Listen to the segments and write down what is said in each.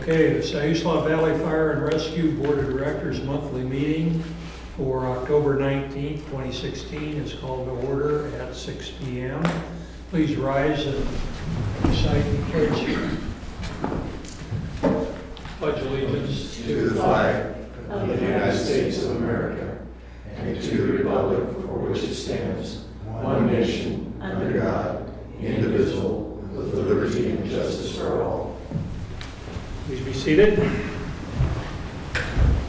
Okay, the Siuslaw Valley Fire and Rescue Board of Directors monthly meeting for October 19th, 2016 is called to order at 6 p.m. Please rise and recite the pledge. Pledge allegiance to the flag of the United States of America and to the republic for which it stands, one nation, under God, indivisible, with liberty and justice for all. Please be seated.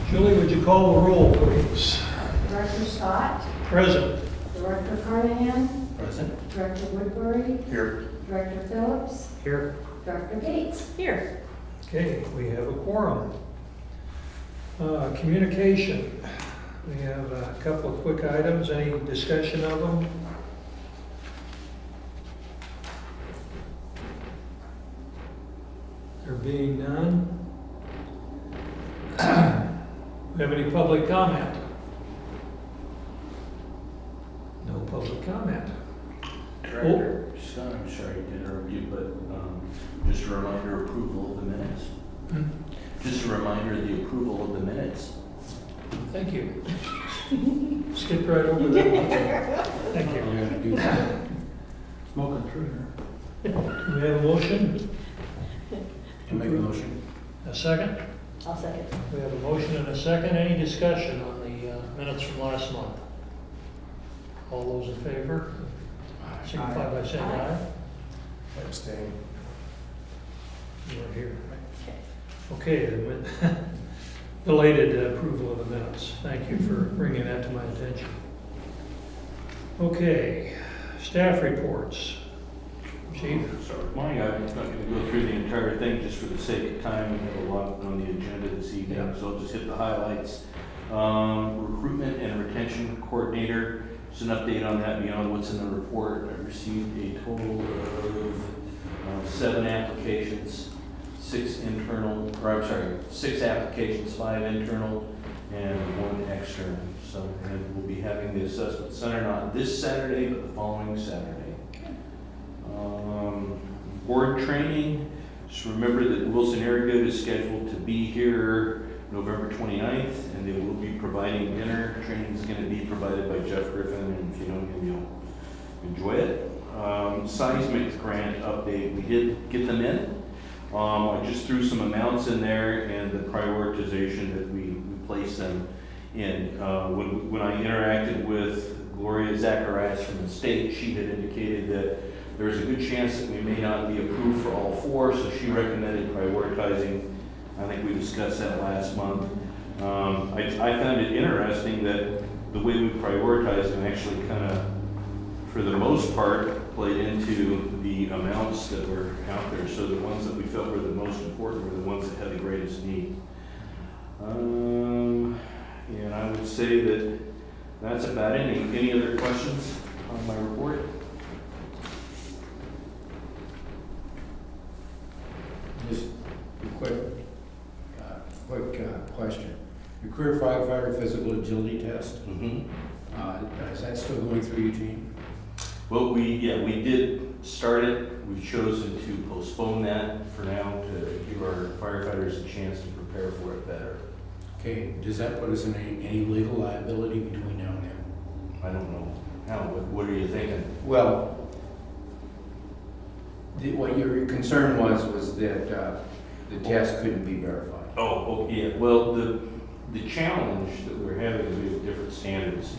Julie, would you call the roll, please? Director Scott, Present. Director Carnahan, Present. Director Woodbury, Here. Director Phillips, Here. Director Gates. Here. Okay, we have a quorum. Communication. We have a couple of quick items. Any discussion of them? There being none. We have any public comment? No public comment. Director Scott, I'm sorry to interrupt you, but just a reminder, approval of the minutes. Just a reminder, the approval of the minutes. Thank you. Skip right over that one. Thank you. We're gonna do that. Smoke intruder. Do we have a motion? To make a motion. A second? I'll second. We have a motion and a second. Any discussion on the minutes from last month? All those in favor, signify by saying aye. Abstain. You were here, right? Okay, the belated approval of the minutes. Thank you for bringing that to my attention. Okay, staff reports. Chief? Sorry, mine, I'm not going to go through the entire thing just for the sake of time. We have a lot on the agenda this evening, Yeah. so I'll just hit the highlights. Recruitment and retention coordinator. Just an update on that beyond what's in the report. I received a total of 7 applications, 6 applications, 5 internal and 1 external. So, and we'll be having the assessment center not this Saturday, but the following Saturday. Board training. Just remember that Wilson Airgood is scheduled to be here November 29th, and they will be providing dinner. Training is going to be provided by Jeff Griffin, and if you know him, you'll enjoy it. Seismic grant update. We did get them in. I just threw some amounts in there and the prioritization that we placed them in. When I interacted with Gloria Zacharias from the state, she had indicated that there's a good chance that we may not be approved for all 4, so she recommended prioritizing. I think we discussed that last month. I found it interesting that the way we prioritized them actually kind of, for the most part, played into the amounts that were out there. So the ones that we felt were the most important were the ones that had the greatest need. And I would say that that's about it. Any other questions on my report? Just a quick question. Your career firefighter physical agility test, is that still going through Eugene? Well, we did start it. We've chosen to postpone that for now to give our firefighters a chance to prepare for it better. Okay, does that put us in any legal liability between now and then? I don't know. What are you thinking? Well, what your concern was that the test couldn't be verified. Oh, yeah. Well, the challenge that we're having is we have different standards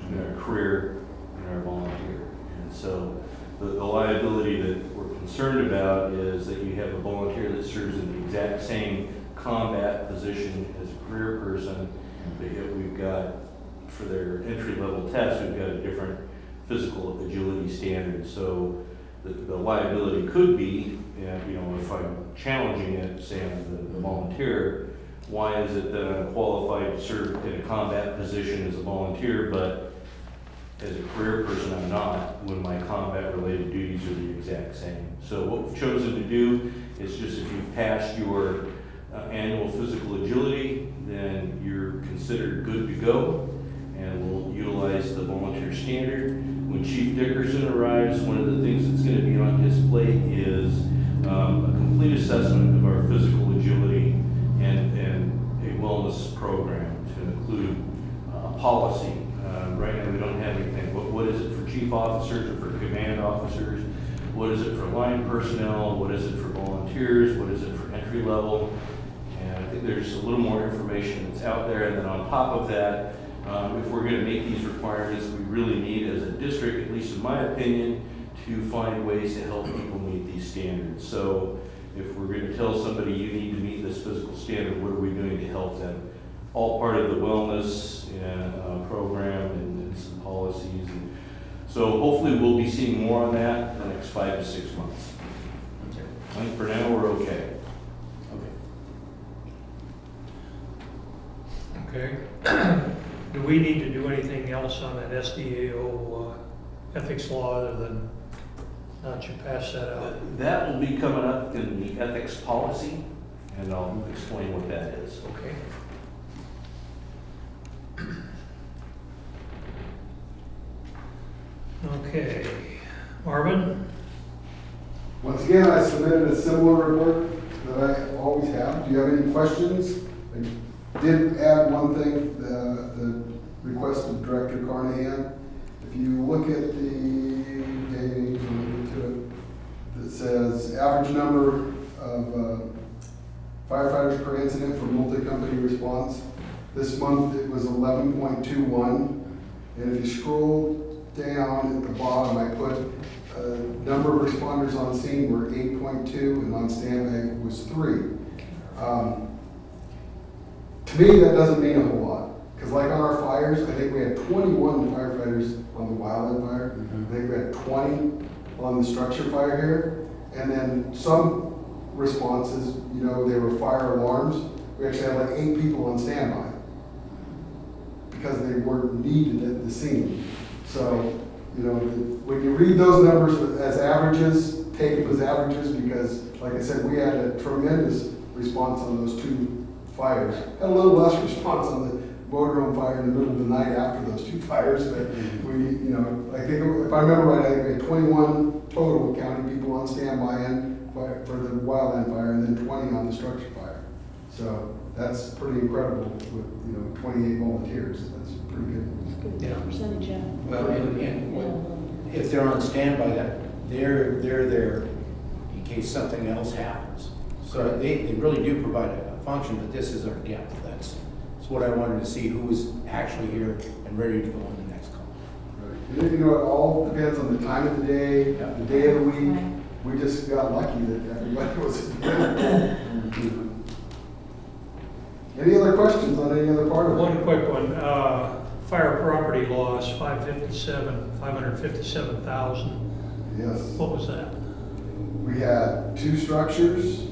in our career and our volunteer. And so the liability that we're concerned about is that you have a volunteer that serves in the exact same combat position as a career person, but yet we've got, for their entry-level test, we've got a different physical agility standard. So the liability could be, if I'm challenging it, say I'm the volunteer, why is it that I'm qualified to serve in a combat position as a volunteer, but as a career person I'm not, when my combat-related duties are the exact same? So what we've chosen to do is just, if you've passed your annual physical agility, then you're considered good to go, and we'll utilize the volunteer standard. When Chief Dickerson arrives, one of the things that's going to be on his plate is a complete assessment of our physical agility wellness program to include policy. Right now, we don't have anything. What is it for chief officers or for command officers? What is it for line personnel? What is it for volunteers? What is it for entry level? And I think there's a little more information that's out there. And then on top of that, if we're going to make these requirements, we really need, as a district, at least in my opinion, to find ways to help people meet these standards. So if we're going to tell somebody you need to meet this physical standard, what are we doing to help them? All part of the wellness program and some policies. And so hopefully we'll be seeing more on that in the next 5 to 6 months. I think for now we're okay. Okay. Okay. Do we need to do anything else on that SDAO ethics law other than not you pass that out? That will be coming up in the ethics policy, and I'll explain what that is. Okay. Okay. Marvin? Once again, I submitted a similar report that I always have. Do you have any questions? I did add one thing, the request of Director Carnahan. If you look at the page, it says average number of firefighters per incident for multi-company response. This month it was 11.21. And if you scroll down at the bottom, I put number of responders on scene were 8.2 and on standby was 3. To me, that doesn't mean a whole lot. Because like on our fires, I think we had 21 firefighters on the wildland fire. I think we had 20 on the structure fire here. And then some responses, you know, they were fire alarms. We actually had like 8 people on standby because they weren't needed at the scene. So, you know, when you read those numbers as averages, take them as averages because, like I said, we had a tremendous response on those 2 fires. Had a little less response on the motorhome fire in the middle of the night after those 2 fires, but we, you know, I think if I remember right, I think we had 21 total counting people on standby and for the wildland fire, and then 20 on the structure fire. So that's pretty incredible with, you know, 28 volunteers. That's pretty good. Good percentage, yeah. Well, if they're on standby, they're there in case something else happens. So they really do provide a function, but this is our depth. That's what I wanted to see, who was actually here and ready to go on the next call. Right. And, you know, it all depends on the time of the day, the day of the week. We just got lucky that everybody was available. Any other questions on any other part of it? One quick one. Fire property loss, 557,000. Yes. What was that? We had 2 structures.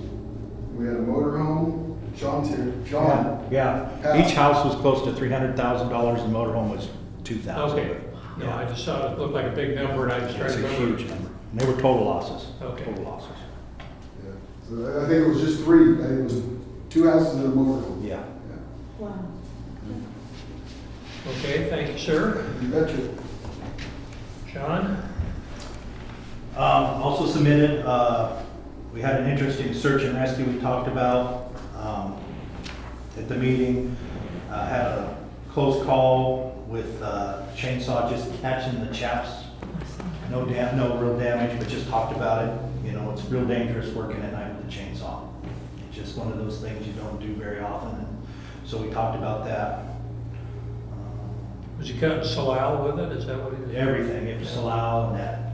We had a motorhome. Sean's here. Sean. Yeah, each house was close to $300,000 and motorhome was 2,000. Okay. No, I just saw it looked like a big number and I was trying It's to a remember. huge number. And they were total losses. Okay. Total losses. Yeah. So I think it was just 3. I think it was 2 houses and a motorhome. Yeah. Wow. Okay, thank you, sir. You betcha. John? Also submitted, we had an interesting search and rescue we talked about at the meeting. Had a close call with chainsaw just catching the chaps. No real damage, but just talked about it. You know, it's real dangerous working at night with a chainsaw. It's just one of those things you don't do very often. And so we talked about that. Was he cutting salal with it? Is that what he was? Everything, it was salal and that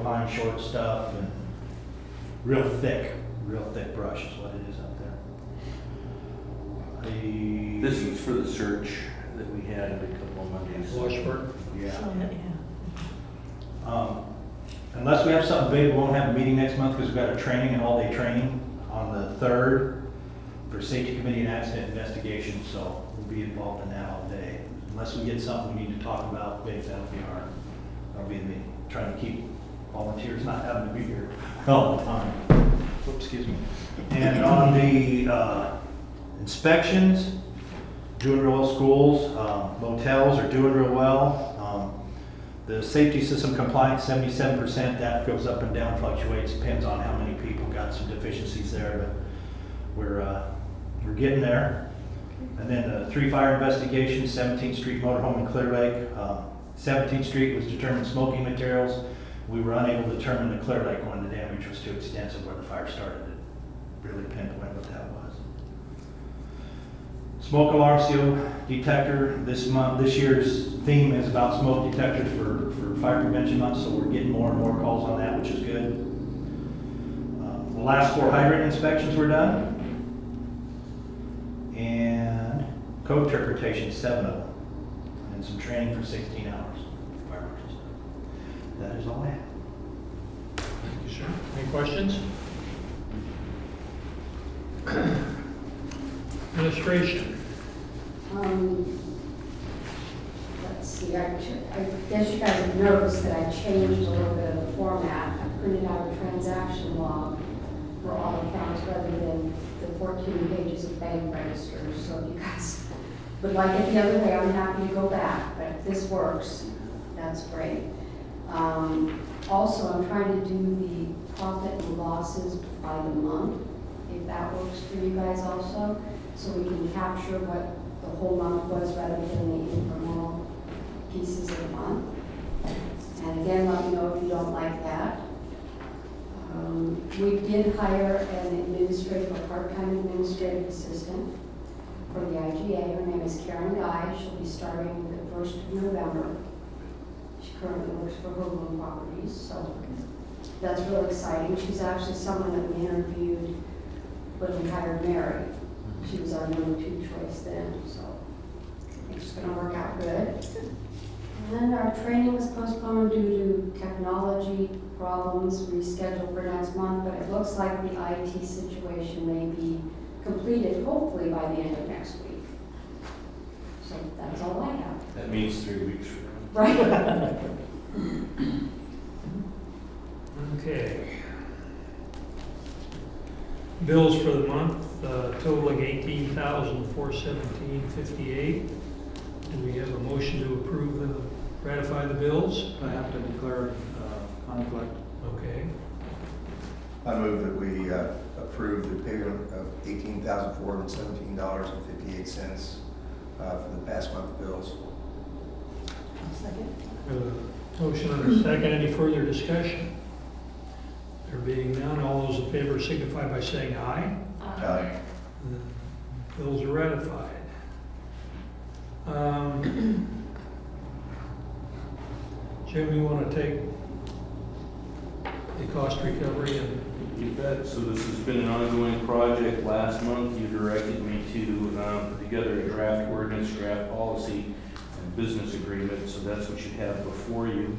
pine short stuff and real thick brush is what it is out there. This is for the search that we had a couple of Mondays. Washburn? Yeah. So, yeah. Unless we have something big, we won't have a meeting next month because we've got a training, an all-day training on the 3rd for Safety Committee and Accident Investigation, so we'll be involved in that all day. Unless we get something we need to talk about big, that'll be the meeting. Trying to keep volunteers not having to be here all the time. Oops, excuse me. And on the inspections, doing real well. Schools, motels are doing real well. The safety system compliance, 77%, that goes up and down, fluctuates, depends on how many people got some deficiencies there, but we're getting there. And then the 3 fire investigations, 17th Street Motorhome in Clear Lake. 17th Street was determined smoking materials. We were unable to determine the Clear Lake one. The damage was too extensive where the fire started to really pinpoint what that was. Smoke alarm seal detector. This year's theme is about smoke detectors for Fire Prevention Month, so we're getting more and more calls on that, which is good. The last 4 hydrant inspections were done. And code interpretation, 7 of them. And some training for 16 hours. Fire marshal stuff. That is all I have. Thank you, sir. Any questions? Administration. Let's see, I guess you guys have noticed that I changed a little bit of the format. I printed out a transaction log for all accounts rather than the 14 pages of bank registers. So if you guys would like it the other way, I'm happy to go back, but if this works, that's great. Also, I'm trying to do the profit and losses by the month, if that works for you guys also, so we can capture what the whole month was rather than the incremental pieces of the month. And again, let me know if you don't like that. We did hire a part-time administrative assistant for the IGA. Her name is Karen Guy. She'll be starting the 1st of November. She currently works for Hoagland Properties, so that's really exciting. She's actually someone that we interviewed when we hired Mary. She was our number 2 choice then, so I think it's going to work out good. And our training was postponed due to technology problems, rescheduled for next month, but it looks like the IT situation may be completed hopefully by the end of next week. So that's all I have. That means 3 weeks from now. Right. Okay. Bills for the month totaling $18,417.58. Do we have a motion to approve ratify the bills? I have to declare conflict. Okay. I move that we approve the payment of $18,417.58 for the past month bills. Second. Motion and a second. Any further discussion? There being none, all those in favor signify by saying aye. Aye. The bills are ratified. Jim, you want to take the cost recovery and You bet. So this has been an ongoing project. Last month, you directed me to put together a draft ordinance, draft policy, and business agreement. So that's what you have before you.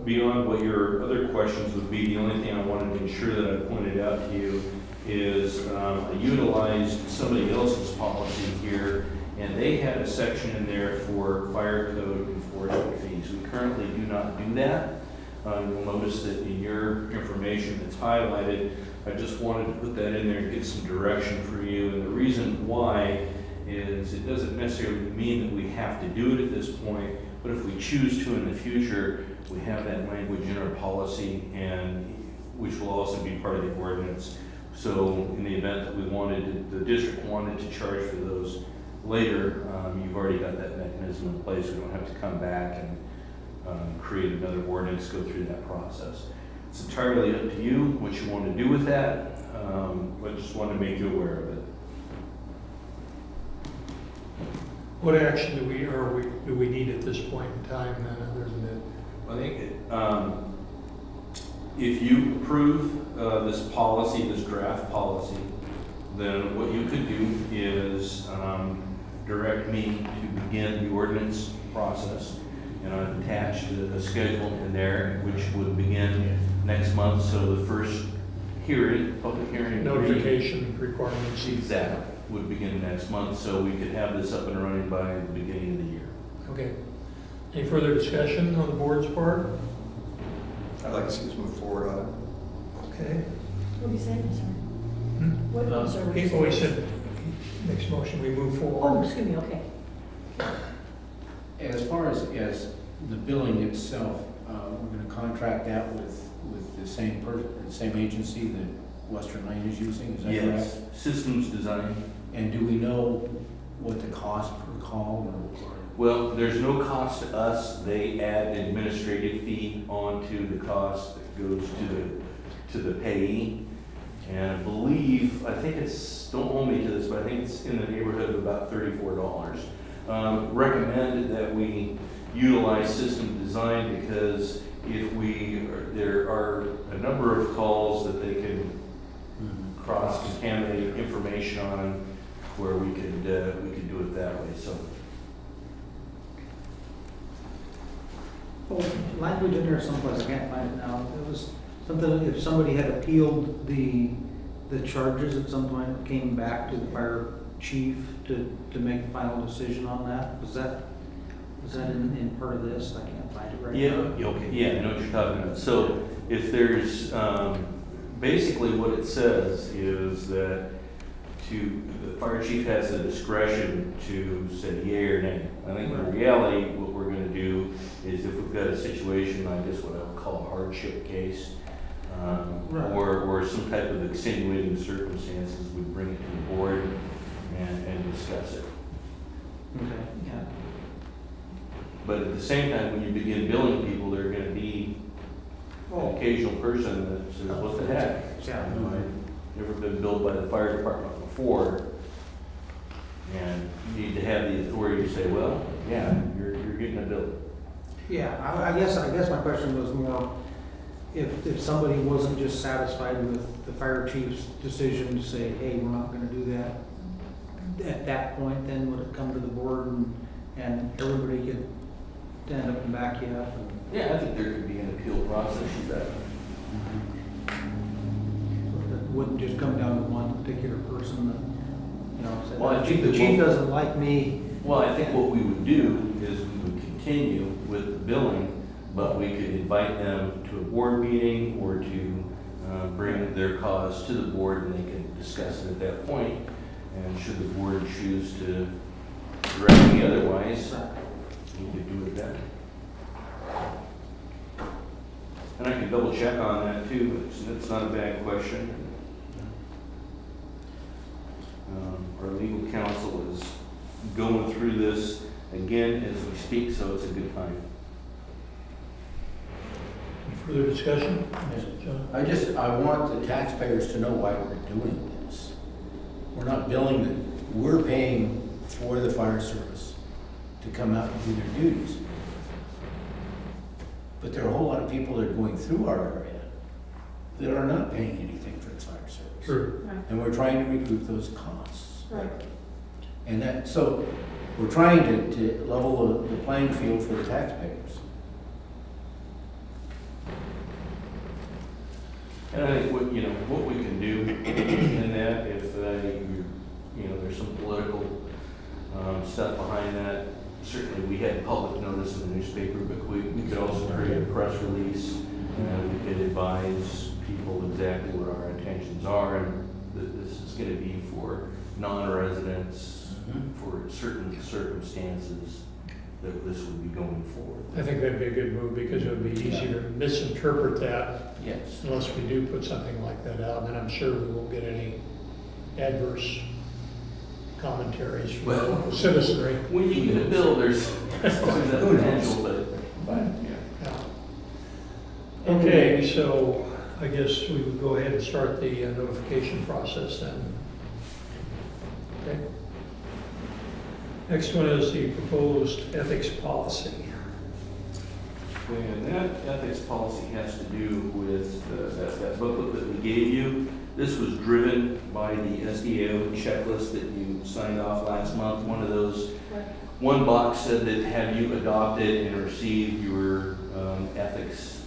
Beyond what your other questions would be, the only thing I wanted to ensure that I pointed out to you is I utilized somebody else's policy here, and they had a section in there for fire code enforcement fees. We currently do not do that. You'll notice that in your information that's highlighted, I just wanted to put that in there and get some direction for you. And the reason why is it doesn't necessarily mean that we have to do it at this point, but if we choose to in the future, we have that language in our policy, and which will also be part of the ordinance. So in the event that the district wanted to charge for those later, you've already got that mechanism in place. We don't have to come back and create another ordinance, go through that process. It's entirely up to you what you want to do with that, but just want to make you aware of it. what action do we need at this point in time then, other than that? I think if you approve this policy, this draft policy, then what you could do is direct me to begin the ordinance process. And I've attached a schedule in there which would begin next month. So the first hearing, public hearing. Notification requirements. Exactly, would begin next month. So we could have this up and running by the beginning of the year. Okay. Any further discussion on the board's part? I'd like to see us move forward on it. Okay. What are you saying, sir? What, I'm sorry, what He you always saying? said, next motion, we move Oh, forward. excuse me, okay. As far as the billing itself, we're gonna contract that with the same person, the same agency that Western Lane is using, is that correct? Yes, systems design. And do we know what the cost per call or? Well, there's no cost to us. They add an administrative fee onto the cost that goes to the payee. And I believe, I think it's, don't hold me to this, but I think it's in the neighborhood of about $34. Recommend that we utilize system design because there are a number of calls that they can cross-contaminate information on where we could do it that way, so. Well, language in there someplace, I can't find it now. It was something, if somebody had appealed the charges at some point, it came back to the fire chief to make the final decision on that. Was that in part of this? I can't find it right now. Yeah, okay, yeah, I know what you're talking about. So if there's, basically what it says is that the fire chief has the discretion to say yea or nay. I think in reality, what we're gonna do is if we've got a situation, I guess what I would call a hardship case, or some type of extenuating circumstances, we bring it to the board and discuss it. Okay, yeah. But at the same time, when you begin billing people, there are gonna be an occasional person that says, what the heck? Yeah. You know, I've never been billed by the fire department before. And you need to have the authority to say, well, yeah, you're getting a bill. Yeah, I guess my question was more, if somebody wasn't just satisfied with the fire chief's decision to say, hey, we're not gonna do that, at that point, then would it come to the board and everybody could stand up and back you up? Yeah, I think there could be an appeal process for that. It wouldn't just come down to one particular person that, you know, said, Well, I think the that chief we'll- doesn't like me. Well, I think what we would do is we would continue with the billing, but we could invite them to a board meeting or to bring their cause to the board and they can discuss it at that point. And should the board choose to direct me otherwise, we could do it then. And I can double check on that too, but it's not a bad question. Our legal counsel is going through this again as we speak, so it's a good time. Any further discussion? John? I want the taxpayers to know why we're doing this. We're not billing them, we're paying for the fire service to come out and do their duties. But there are a whole lot of people that are going through our area that are not paying anything for the fire service. Sure. And we're trying to recoup those costs. Right. And so we're trying to level the playing field for the taxpayers. And I think what we can do in that, if there's some political stuff behind that, certainly we had public notice in the newspaper, but we could also create a press release and we could advise people exactly what our intentions are and that this is going to be for non-residents for certain circumstances that this would be going forward. I think that'd be a good move because it would be easy to misinterpret that Yes. unless we do put something like that out. And I'm sure we won't get any adverse commentaries from the citizenry. When you get a bill, there's always that potential, but yeah. Yeah. Okay, so I guess we would go ahead and start the notification process then. Okay. Next one is the proposed ethics policy. And that ethics policy has to do with that booklet that we gave you. This was driven by the SDO checklist that you signed off last month. One of those, one box said that have you adopted and received your ethics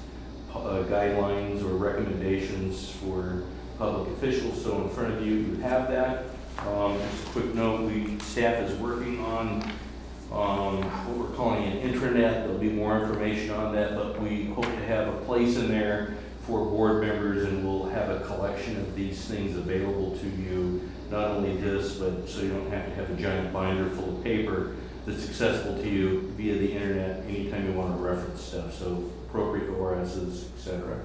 guidelines or recommendations for public officials. So in front of you, you have that. Just a quick note, staff is working on what we're calling an intranet. There'll be more information on that, but we hope to have a place in there for board members, and we'll have a collection of these things available to you. Not only this, but so you don't have to have a giant binder full of paper that's accessible to you via the internet anytime you want to reference stuff. So appropriate ORSs, etc.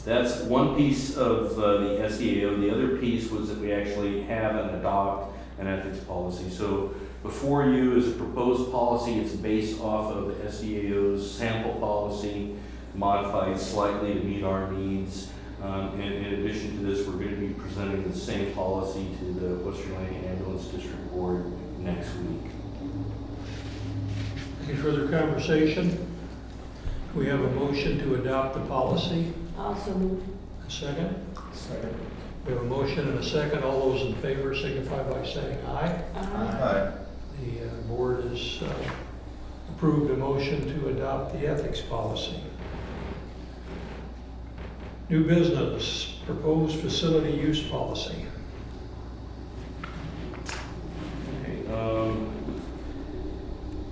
that's one piece of the SEAO. The other piece was that we actually have and adopt an ethics policy. So before you is a proposed policy. It's based off of the SEAO's sample policy, modified slightly to meet our needs. And in addition to this, we're going to be presenting the same policy to the Western Lane Ambulance District Board next week. Any further conversation? We have a motion to adopt the policy. Also move. A second? Second. We have a motion and a second. All those in favor signify by saying aye. Aye. The board has approved a motion to adopt the ethics policy. New business, proposed facility use policy. Okay,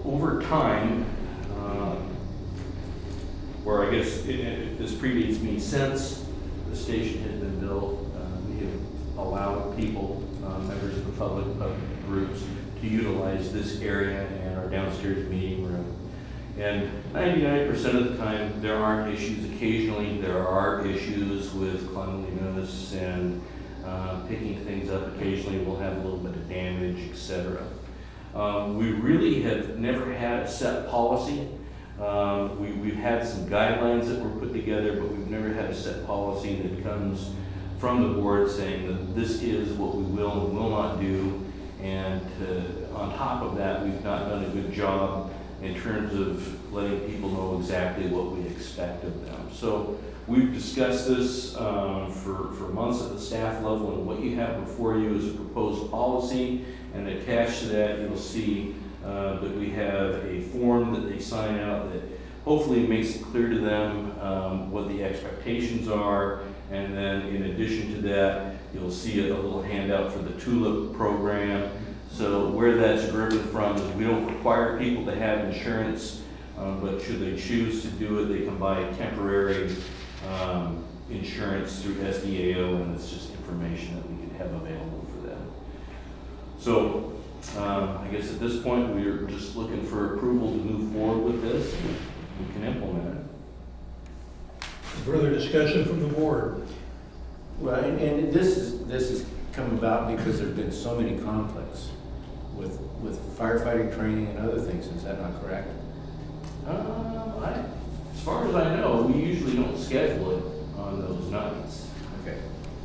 over time, or I guess this predates me, since the station had been built, we have allowed people, members of the public groups, to utilize this area and our downstairs meeting room. And 99% of the time, there aren't issues. Occasionally, there are issues with cleanliness and picking things up. Occasionally, we'll have a little bit of damage, etc. We really have never had a set policy. We've had some guidelines that were put together, but we've never had a set policy that comes from the board saying that this is what we will and will not do. And on top of that, we've not done a good job in terms of letting people know exactly what we expect of them. So we've discussed this for months at the staff level, and what you have before you is a proposed policy, and attached to that you'll see that we have a form that they sign out that hopefully makes it clear to them what the expectations are. And then in addition to that, you'll see a little handout for the TULIP program. So where that's driven from is we don't require people to have insurance, but should they choose to do it, they can buy temporary insurance through SDAO, and it's just information that we can have available for them. So I guess at this point, we're just looking for approval to move forward with this. We can implement it. Further discussion from the board. Well, and this has come about because there've been so many conflicts with firefighting training and other things. Is that not correct? As far as I know, we usually don't schedule it on those nights. Okay.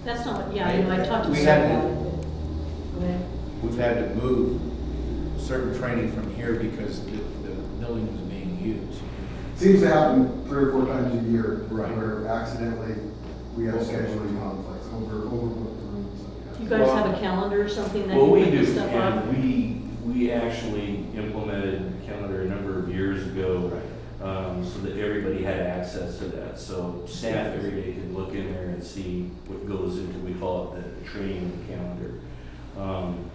That's not, yeah, I know, I talked to We Sarah had about to- it. Go ahead. We've had to move certain training from here because the building was being used. Seems to happen 3 or 4 times a year. Right. Where accidentally we have scheduling conflicts over the rooms. You guys have a calendar or something that Well, you we put do, this stuff on? and we actually implemented calendar a number of years ago, so that everybody had access to that. So staff every day could look in there and see what goes into, we call it the training calendar.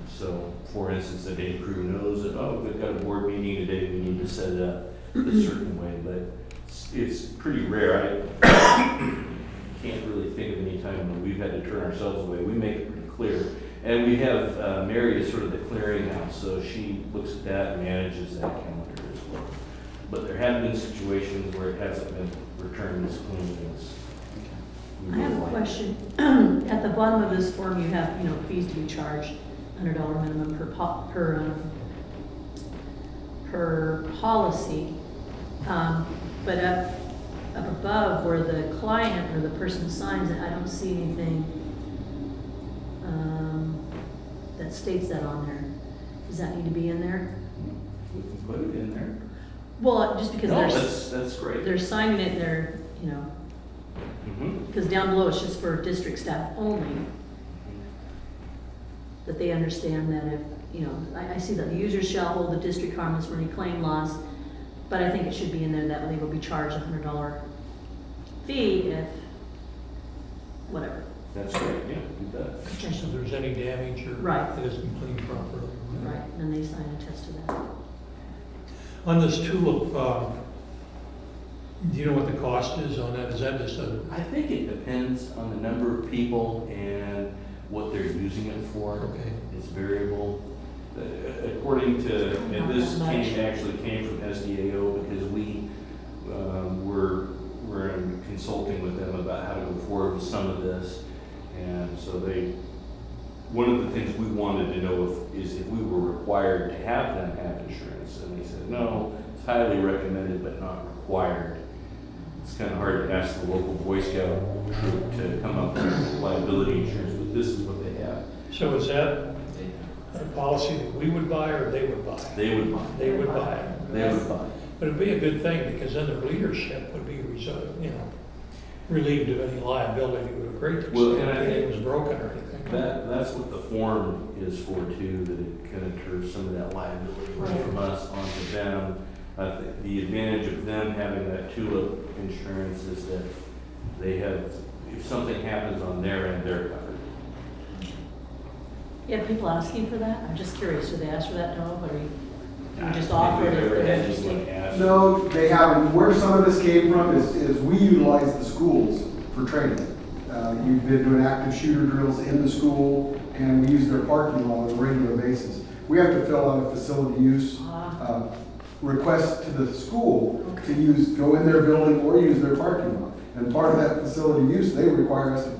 So for instance, the day crew knows that, oh, we've got a board meeting today, we need to set it up a certain way, but it's pretty rare. I can't really think of any time when we've had to turn ourselves away. We make it pretty clear. And we have Mary is sort of the clearinghouse, so she looks at that and manages that calendar as well. But there have been situations where it hasn't been returned as clean as we I have would a like. question. At the bottom of this form, you have, fees to be charged, $100 minimum per policy. But up above where the client or the person signs it, I don't see anything that states that on there. Does that need to be in there? We can put it in there. Well, just because No, they're, that's great. they're signing it and they're, Mhm. because down below it's just for district staff only. That they understand that if, I see that the user shall hold the district harmless for any claim loss, but I think it should be in there that they will be charged a $100 fee if, whatever. That's great, yeah, you bet. Just if there's any damage or Right. it isn't cleaned properly. Right, and they sign a test to that. On this TULIP, do you know what the cost is on that? Is that just a, I think it depends on the number of people and what they're using it for. okay, It's variable. According to, and this Not that much. actually came from SDAO because we were broker and consulting with them about how to go forward with some of this. And so one of the things we wanted to know is if we were required to have them have insurance. And they said, no, it's highly recommended, but not required. It's kind of hard to ask the local Boy Scout troop to come up with liability insurance, but this is what they have. So is that a policy that we would buy or they would buy? They would buy. They would buy it. They would buy. But it'd be a good thing because then their leadership would be, relieved of any liability to a great extent Well, and I if it think was broken or anything. That's what the form is for too, that it kind of turns some of that liability away from us onto them. The advantage of them having that TULIP insurance is that they have, if something happens on their end, they're covered. You have people asking for that? I'm just curious, do they ask for that, no, or you just I offer think it we've if never they're had interested? anyone ask. No, they haven't. Where some of this came from is we utilize the schools for training. We've been doing active shooter drills in the school, and we use their parking lot on a regular basis. We have to fill out a facility use request to the school to go in their building or use their parking lot. And part of that facility use, they require us to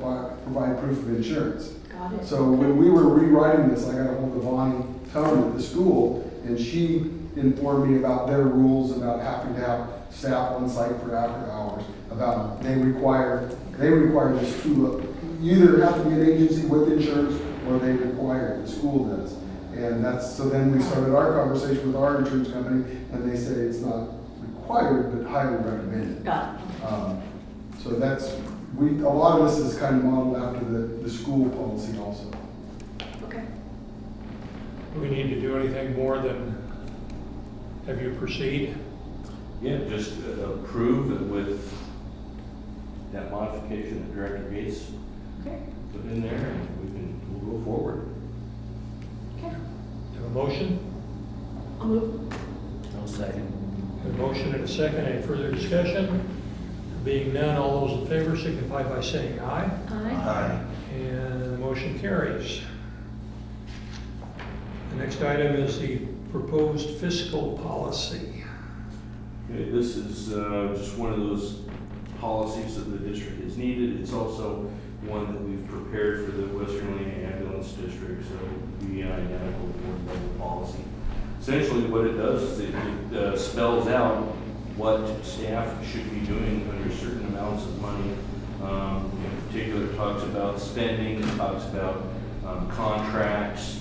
provide proof of insurance. Got it. So when we were rewriting this, I got a hold of Bonnie Tone at the school, and she informed me about their rules about having to have staff on site for after hours. About they require this TULIP. You either have to be an agency with insurance or they require it. The school does, and so then we started our conversation with our insurance company, and they say it's not required but highly recommended. Got it. So a lot of this is kind of modeled after the school policy also. Okay. Do we need to do anything more than have you proceed? Yeah, just approve it with that modification that Director Gates Okay. put in there, and we'll go forward. Okay. Have a motion? I'll move. No second. Have a motion and a second. Any further discussion? Being none, all those in favor signify by saying aye. Aye. And the motion carries. The next item is the proposed fiscal policy. Okay, this is just one of those policies that the district has needed. It's also one that we've prepared for the Western Lane Ambulance District, so it would be an identical board level policy. Essentially what it does is it spells out what staff should be doing under certain amounts of money. In particular, it talks about spending, it talks about contracts.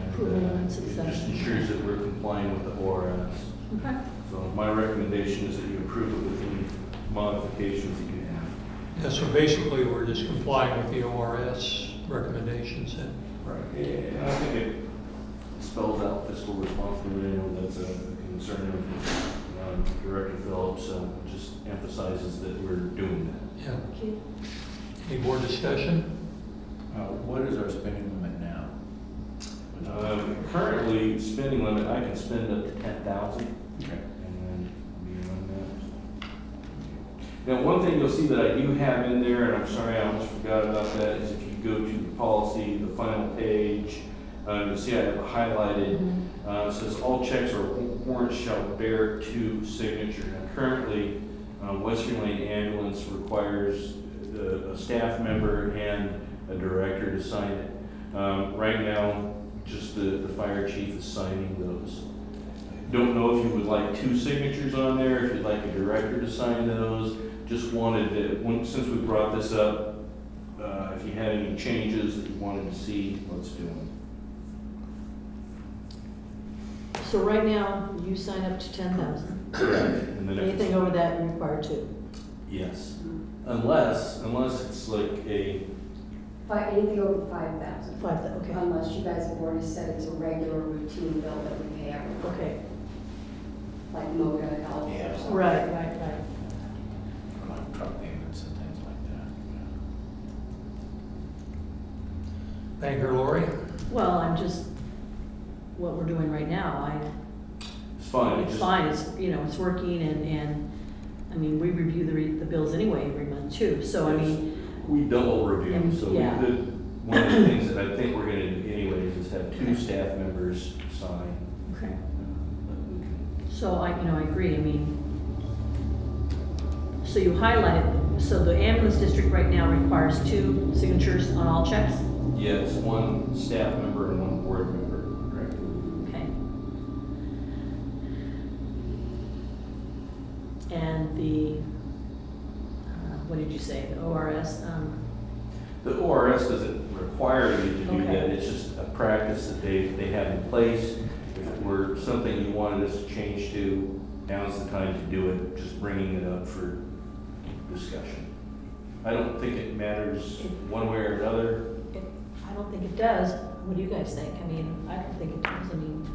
Approval and It success. just ensures that we're complying with the ORS. Okay. So my recommendation is that you approve it with any modifications that you have. Yeah, so basically, we're just complying with the ORS recommendations and Right. And I think it spells out fiscal responsibility. I know that's a concern of Director Phillips. Just emphasizes that we're doing that. yeah. Okay. Any more discussion? What is our spending limit now? Currently, spending limit, I can spend up to 10,000. Okay. And then beyond that. Now, one thing you'll see that I do have in there, and I'm sorry, I almost forgot about that, is if you go to the policy, the final page, you'll see I have it highlighted. It says all checks or warrants shall bear 2 signatures. Now, currently, Western Lane Ambulance requires a staff member and a director to sign it. Right now, just the fire chief is signing those. Don't know if you would like 2 signatures on there, if you'd like a director to sign those. Just wanted to, since we brought this up, if you had any changes that you wanted to see, let's do them. So right now, you sign up to 10,000. And then if Anything it's- over that, you're required to. Yes, unless it's like Anything over 5,000. 5,000, okay. Unless you guys have already said it's a regular routine bill that we pay every month, Okay. like MODA, health, Yeah. or something. Right. Or like truck payments and things like that. Banker Lori? Well, I'm just, what we're doing right now, it's fine. it's fine, it's working and, I mean, we review the bills anyway every month too, so I mean, We double review, And- so yeah. we could, one of the things that I think we're gonna do anyways is have 2 staff members sign. okay. But we can- So I agree, I mean, So you highlighted, so the ambulance district right now requires 2 signatures on all checks? Yes, one staff member and one board member, correct? Okay. And the, what did you say, the ORS? The ORS doesn't require you to do Okay. that, it's just a practice that they have in place. If it were something you wanted us to change to, now's the time to do it, just bringing it up for discussion. I don't think it matters one way or another. I don't think it does. What do you guys think? I mean, I don't think it does. I mean,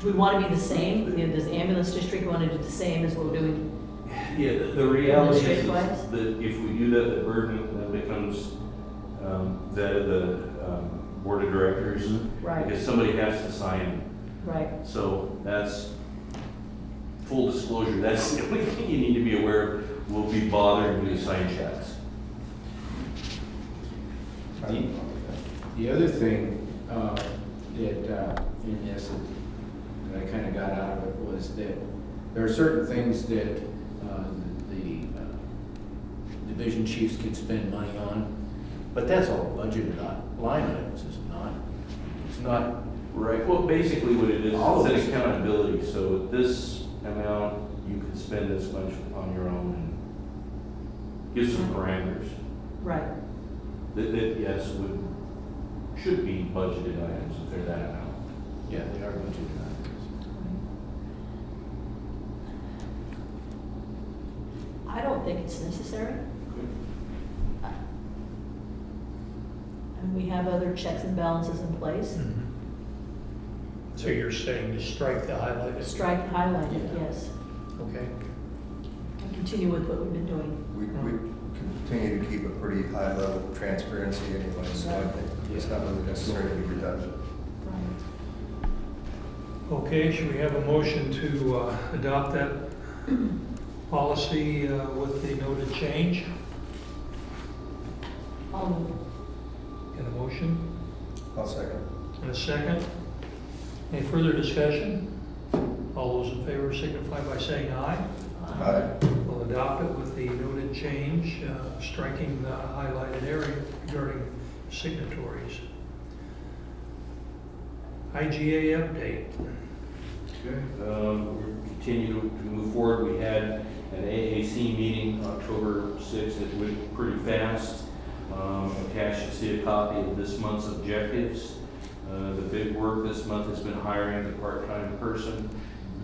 do we want to be the same? You know, does the ambulance district want to do the same as we're doing? Yeah, the reality is Administrative-wise? that if we do that, the burden then becomes that of the board of directors. Right. Because somebody has to sign. Right. So that's full disclosure. That's the only thing you need to be aware of. We'll be bothering you to sign checks. The other thing that in this that I kind of got out of it was that there are certain things that the division chiefs can spend money on, but that's all budgeted line items, is it not? It's not. Right, well, basically what it is, All of it's this. an accountability, so this amount, you can spend this much on your own and give some parameters Right. that yes, should be budgeted items if they're that amount. Yeah, they are budgeted items. I don't think it's necessary. And we have other checks and balances in place. So you're saying to strike the highlighted? Strike highlighted, yes. Okay. And continue with what we've been doing. We continue to keep a pretty high level of transparency anyway, so I think it's not really necessary to be redundant. Right. Okay, should we have a motion to adopt that policy with the noted change? I'll move. Get a motion I'll second. and a second. Any further discussion? All those in favor signify by saying aye. Aye. We'll adopt it with the noted change, striking the highlighted area regarding signatories. IGA update. We continue to move forward. We had an AAC meeting October 6th. It went pretty fast. Attached, you see a copy of this month's objectives. The big work this month has been hiring the part-time person,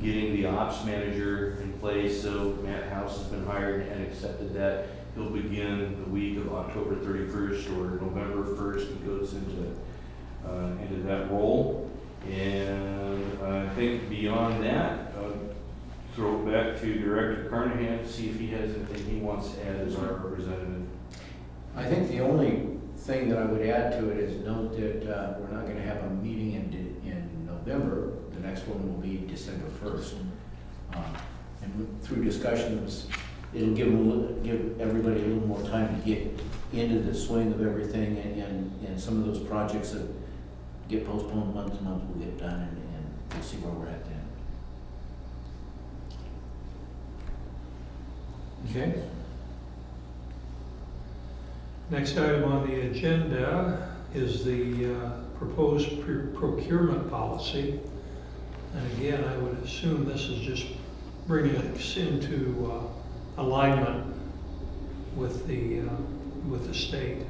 getting the ops manager in place. So Matt House has been hired and accepted that. He'll begin the week of October 31st or November 1st. He goes into that role. And I think beyond that, throw it back to Director Carnahan to see if he has anything he wants to add as our representative. I think the only thing that I would add to it is note that we're not going to have a meeting in November. The next one will be December 1st. And through discussions, it'll give everybody a little more time to get into the swing of everything, and some of those projects that get postponed month to month will get done, and we'll see where we're at then. Okay. Next item on the agenda is the proposed procurement policy. And again, I would assume this is just bringing us into alignment with the state.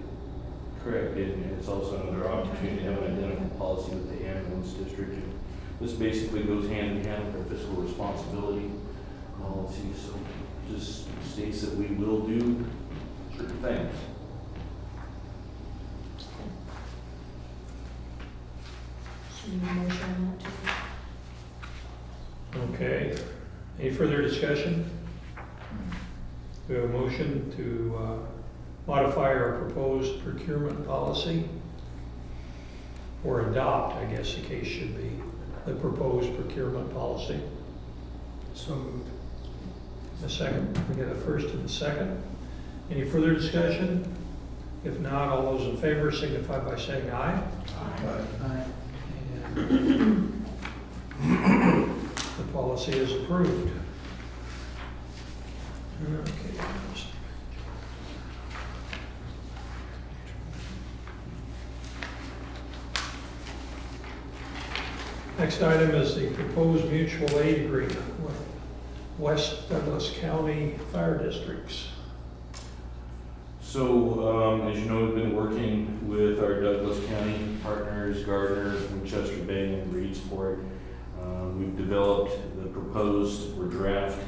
Correct, and it's also another opportunity to have an identical policy with the ambulance district. And this basically goes hand in hand with our fiscal responsibility policy, so just states that we will do certain things. So you need a motion on that too? Okay. Any further discussion? We have a motion to modify our proposed procurement policy, or adopt, I guess the case should be, the proposed procurement policy. So moved. A second, we get a first and a second. Any further discussion? If not, all those in favor signify by saying aye. Aye. And the policy is approved. Okay. Next item is the proposed mutual aid agreement with West Douglas County Fire Districts. So, as you know, we've been working with our Douglas County partners, Gardner, Winchester Bay, and Reedsport. We've developed the proposed or draft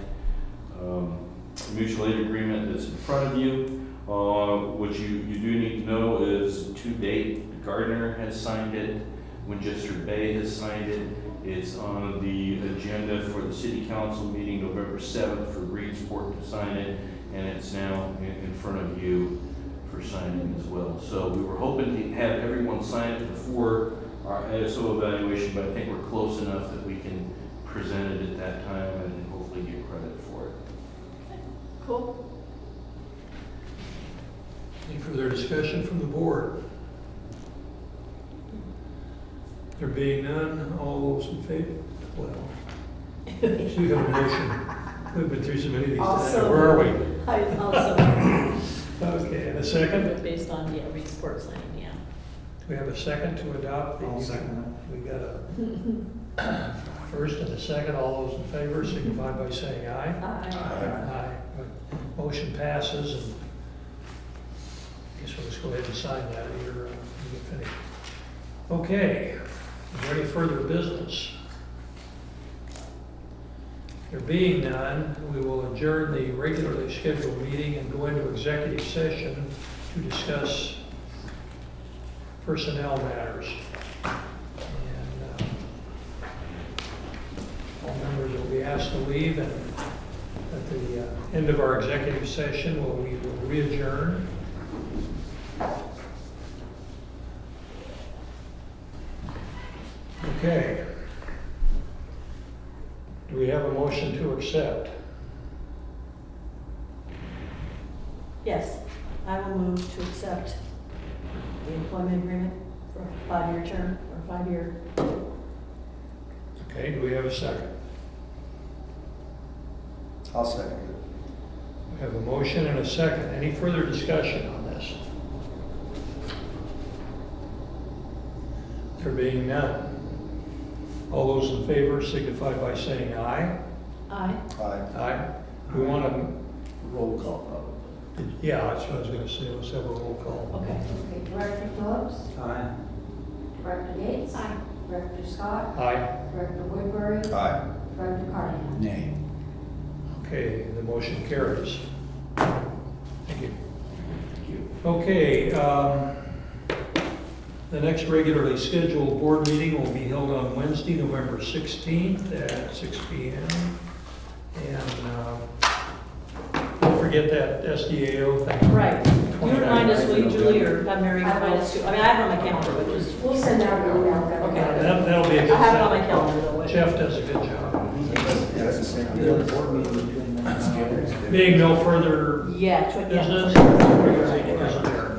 mutual aid agreement that's in front of you. What you do need to know is to date, Gardner has signed it, Winchester Bay has signed it. It's on the agenda for the city council meeting November 7th for Reedsport to sign it, and it's now in front of you for signing as well. So we were hoping to have everyone sign it before our ASO evaluation, but I think we're close enough that we can present it at that time and hopefully get credit for it. Cool. Any further discussion from the board? There being none, all those in favor? Well, so you have a motion. We've been through so many of these today. Also- Where are we? I also, Okay, and a second? based on, yeah, Reedsport signing, yeah. Do we have a second to adopt the? I'll second We got a first and a second. All those in favor signify by saying aye. Aye. Motion passes, and I guess we'll just go ahead and sign that here, you get finished. Okay, is there any further business? There being none, we will adjourn the regularly scheduled meeting and go into executive session to discuss personnel matters. And all members will be asked to leave, and at the end of our executive session, we will re-adjourn. Okay. Do we have a motion to accept? Yes, I will move to accept the employment agreement for a 5-year term, or 5-year. Okay, do we have a second? I'll second it. We have a motion and a second. Any further discussion on this? There being none, all those in favor signify by saying aye. Aye. Aye. Aye. We want to, Roll call probably. yeah, that's what I was going to say. Let's have a roll call. Okay. Okay, Director Phillips, Aye. Director Gates. Aye. Director Scott, Aye. Director Woodbury, Aye. Director Carnahan. Nay. Okay, the motion carries. Thank you. Okay, the next regularly scheduled board meeting will be held on Wednesday, November 16th at 6 p.m. And don't forget that SDAO thing. Right. You remind us, will you, Julie, or have Mary remind us too? I mean, I have it on my calendar, but just, We'll send out an email. to Okay. everybody. That'll be a I good have it on my thing. calendar though. Jeff does a good job. Yeah, that's the same. We have a board meeting between now and then. Being no further Yeah, business, yeah. we're going to adjourn.